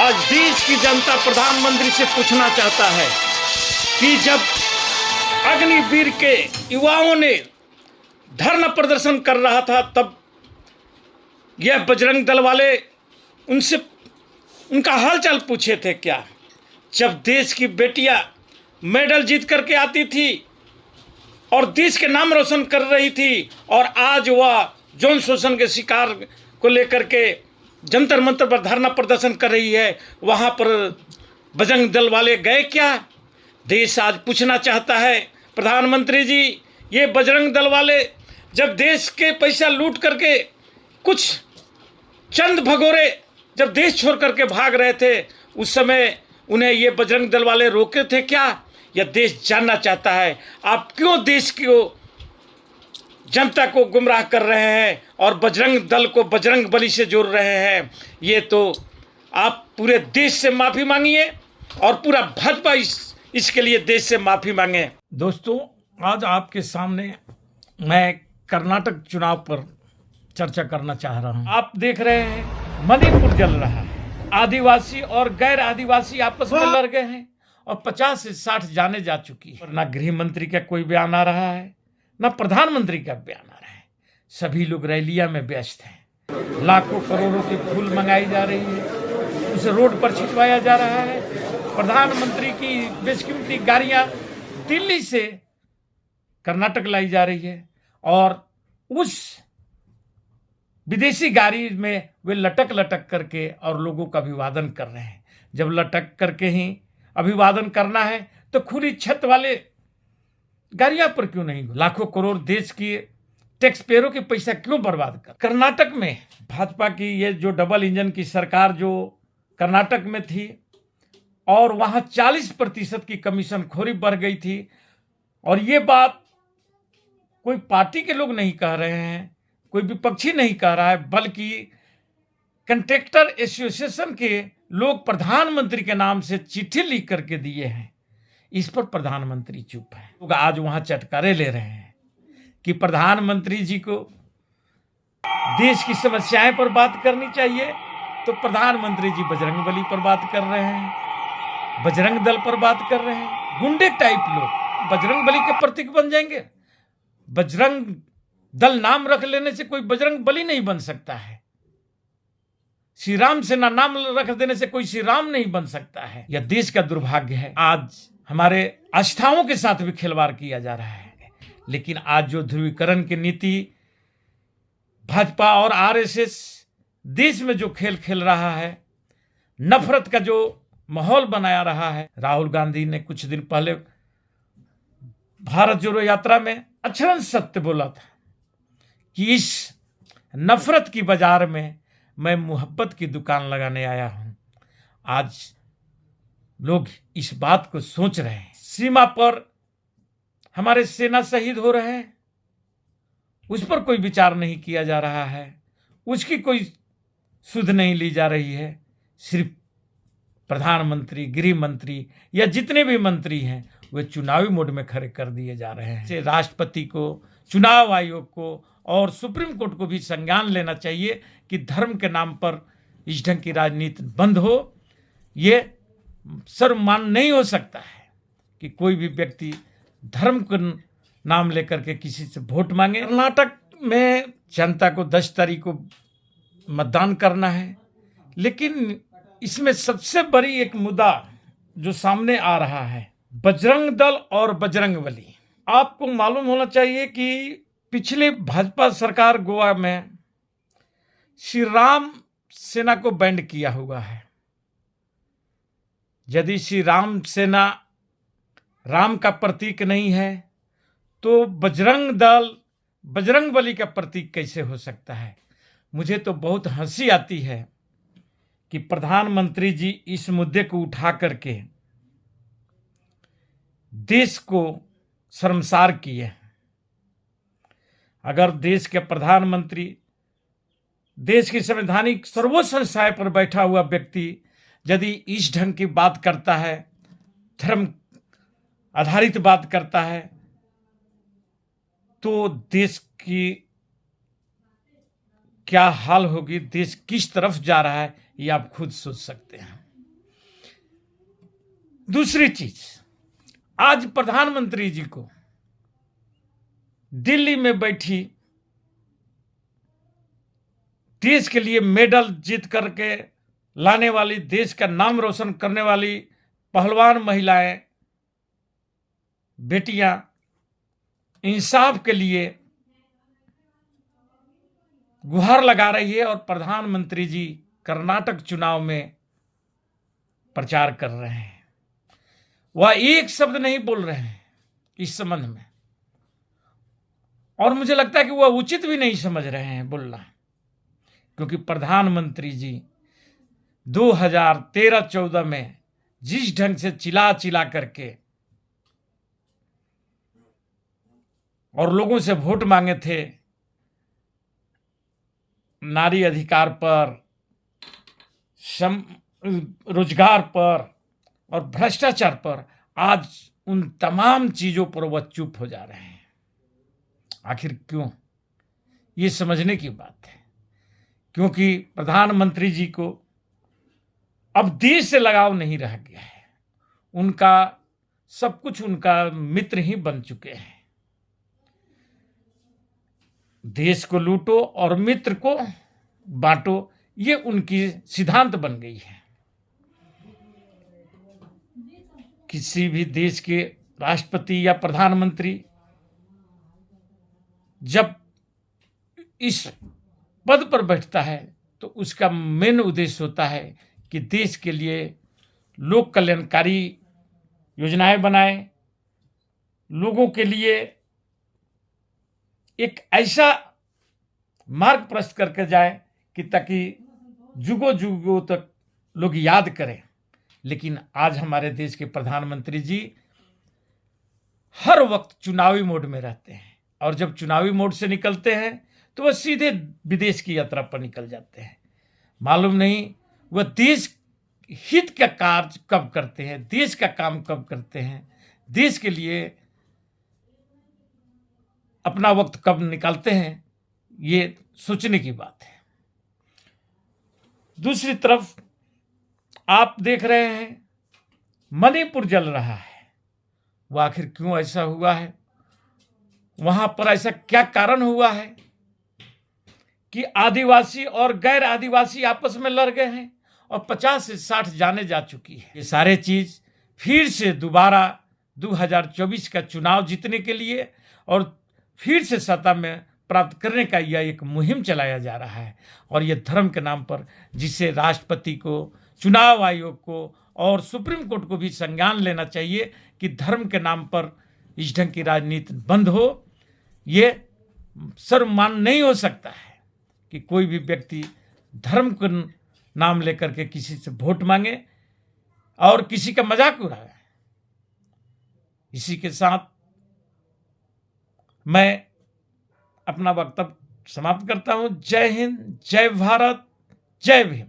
आज देश की जनता प्रधानमंत्री से पूछना चाहता है कि जब अग्निवीर के युवाओं ने धरना प्रदर्शन कर रहा था, तब यह बजरंग दल वाले उनसे उनका हालचाल पूछे थे क्या? जब देश की बेटियां मेडल जीत करके आती थी और देश के नाम रोशन कर रही थी, और आज वह यौन शोषण के शिकार को लेकर के जंतर मंतर पर धरना प्रदर्शन कर रही है, वहाँ पर बजरंग दल वाले गए क्या? देश आज पूछना चाहता है प्रधानमंत्री जी, ये बजरंग दल वाले जब देश के पैसा लूट करके कुछ चंद भगोरे जब देश छोड़ करके भाग रहे थे, उस समय उन्हें ये बजरंग दल वाले रोके थे क्या? यह देश जानना चाहता है आप क्यों देश को जनता को गुमराह कर रहे हैं और बजरंग दल को बजरंग बली से जोड़ रहे हैं। ये तो आप पूरे देश से माफ़ी मांगिए और पूरा भाजपा इसके लिए देश से माफ़ी मांगे। दोस्तों, आज आपके सामने मैं कर्नाटक चुनाव पर चर्चा करना चाह रहा हूं। आप देख रहे हैं मणिपुर जल रहा है, आदिवासी और गैर आदिवासी आपस में लड़ गए हैं और 50 से 60 जाने जा चुकी है। ना गृह मंत्री का कोई बयान आ रहा है, ना प्रधानमंत्री का बयान आ रहा है। सभी लोग रैलिया में व्यस्त हैं। लाखों करोड़ों की फूल मंगाई जा रही है, उसे रोड पर छिटवाया जा रहा है। प्रधानमंत्री की बेशकीमती गाड़ियां दिल्ली से कर्नाटक लाई जा रही है और उस विदेशी गाड़ी में वे लटक लटक करके और लोगों का अभिवादन कर रहे हैं। जब लटक करके ही अभिवादन करना है तो खुली छत वाले गाड़ियां पर क्यों नहीं? लाखों करोड़ देश की टैक्स पेयरों के पैसा क्यों बर्बाद कर? कर्नाटक में भाजपा की ये जो डबल इंजन की सरकार जो कर्नाटक में थी और वहां 40% की कमीशन खोरी बढ़ गई थी, और ये बात कोई पार्टी के लोग नहीं कह रहे हैं, कोई विपक्षी नहीं कह रहा है, बल्कि कंट्रैक्टर एसोसिएशन के लोग प्रधानमंत्री के नाम से चिट्ठी लिख करके दिए हैं। इस पर प्रधानमंत्री चुप है। लोग आज वहां चटकारे ले रहे हैं कि प्रधानमंत्री जी को देश की समस्याएं पर बात करनी चाहिए, तो प्रधानमंत्री जी बजरंग बली पर बात कर रहे हैं, बजरंग दल पर बात कर रहे हैं। गुंडे टाइप लोग बजरंग बली के प्रतीक बन जाएंगे। बजरंग दल नाम रख लेने से कोई बजरंग बली नहीं बन सकता है। श्री राम सेना नाम रख देने से कोई श्री राम नहीं बन सकता है। यह देश का दुर्भाग्य है। आज हमारे आस्थाओं के साथ भी खिलवाड़ किया जा रहा है। लेकिन आज जो ध्रुवीकरण की नीति भाजपा और आरएसएस देश में जो खेल खेल रहा है, नफरत का जो माहौल बनाया रहा है। राहुल गांधी ने कुछ दिन पहले भारत जोड़ो यात्रा में अक्षरशः सत्य बोला था कि इस नफरत की बाजार में मैं मोहब्बत की दुकान लगाने आया हूं। आज लोग इस बात को सोच रहे हैं। सीमा पर हमारे सेना शहीद हो रहे हैं, उस पर कोई विचार नहीं किया जा रहा है, उसकी कोई सुध नहीं ली जा रही है। सिर्फ प्रधानमंत्री, गृह मंत्री या जितने भी मंत्री हैं वे चुनावी मोड में खड़े कर दिए जा रहे हैं। राष्ट्रपति को, चुनाव आयोग को और सुप्रीम कोर्ट को भी संज्ञान लेना चाहिए कि धर्म के नाम पर इस ढंग की राजनीति बंद हो। ये सर्वमान नहीं हो सकता है कि कोई भी व्यक्ति धर्म का नाम लेकर के किसी से वोट मांगे। कर्नाटक में जनता को 10 तारीख को मतदान करना है, लेकिन इसमें सबसे बड़ी एक मुद्दा जो सामने आ रहा है, बजरंग दल और बजरंग बली। आपको मालूम होना चाहिए कि पिछले भाजपा सरकार गोवा में श्री राम सेना को बैंड किया हुआ है। यदि श्री राम सेना राम का प्रतीक नहीं है तो बजरंग दल बजरंग बली का प्रतीक कैसे हो सकता है? मुझे तो बहुत हंसी आती है कि प्रधानमंत्री जी इस मुद्दे को उठा करके देश को शर्मसार किए। अगर देश के प्रधानमंत्री, देश की संवैधानिक सर्वोच्च संस्थाएं पर बैठा हुआ व्यक्ति यदि इस ढंग की बात करता है, धर्म आधारित बात करता है, तो देश की क्या हाल होगी, देश किस तरफ जा रहा है, ये आप खुद सोच सकते हैं। दूसरी चीज, आज प्रधानमंत्री जी को दिल्ली में बैठी देश के लिए मेडल जीत करके लाने वाली, देश का नाम रोशन करने वाली पहलवान महिलाएं, बेटियां इंसाफ के लिए गुहार लगा रही है और प्रधानमंत्री जी कर्नाटक चुनाव में प्रचार कर रहे हैं। वह एक शब्द नहीं बोल रहे हैं इस संबंध में, और मुझे लगता है कि वह उचित भी नहीं समझ रहे हैं बोलना, क्योंकि प्रधानमंत्री जी 2013-14 में जिस ढंग से चिल्ला चिल्ला करके और लोगों से वोट मांगे थे, नारी अधिकार पर, रोजगार पर और भ्रष्टाचार पर, आज उन तमाम चीजों पर वह चुप हो जा रहे हैं। आखिर क्यों? ये समझने की बात है, क्योंकि प्रधानमंत्री जी को अब देश से लगाव नहीं रह गया है। उनका सब कुछ उनका मित्र ही बन चुके हैं। देश को लूटो और मित्र को बांटो, ये उनकी सिद्धांत बन गई है। किसी भी देश के राष्ट्रपति या प्रधानमंत्री जब इस पद पर बैठता है तो उसका मेन उद्देश्य होता है कि देश के लिए लोक कल्याणकारी योजनाएं बनाए, लोगों के लिए एक ऐसा मार्ग प्रशस्त करके जाए कि ताकि जुगों जुगों तक लोग याद करें। लेकिन आज हमारे देश के प्रधानमंत्री जी हर वक्त चुनावी मोड में रहते हैं, और जब चुनावी मोड से निकलते हैं तो वह सीधे विदेश की यात्रा पर निकल जाते हैं। मालूम नहीं वह देश हित का कार्य कब करते हैं, देश का काम कब करते हैं, देश के लिए अपना वक्त कब निकालते हैं, ये सोचने की बात है। दूसरी तरफ आप देख रहे हैं मणिपुर जल रहा है। वो आखिर क्यों ऐसा हुआ है? वहां पर ऐसा क्या कारण हुआ है कि आदिवासी और गैर आदिवासी आपस में लड़ गए हैं और 50 से 60 जाने जा चुकी है। ये सारे चीज फिर से दोबारा 2024 का चुनाव जीतने के लिए और फिर से सत्ता में प्राप्त करने का यह एक मुहिम चलाया जा रहा है। और यह धर्म के नाम पर, जिसे राष्ट्रपति को, चुनाव आयोग को और सुप्रीम कोर्ट को भी संज्ञान लेना चाहिए कि धर्म के नाम पर इस ढंग की राजनीति बंद हो। ये सर्वमान नहीं हो सकता है कि कोई भी व्यक्ति धर्म का नाम लेकर के किसी से वोट मांगे और किसी का मजाक उड़ाए। इसी के साथ मैं अपना वक्तव्य समाप्त करता हूं। जय हिंद, जय भारत, जय भीम।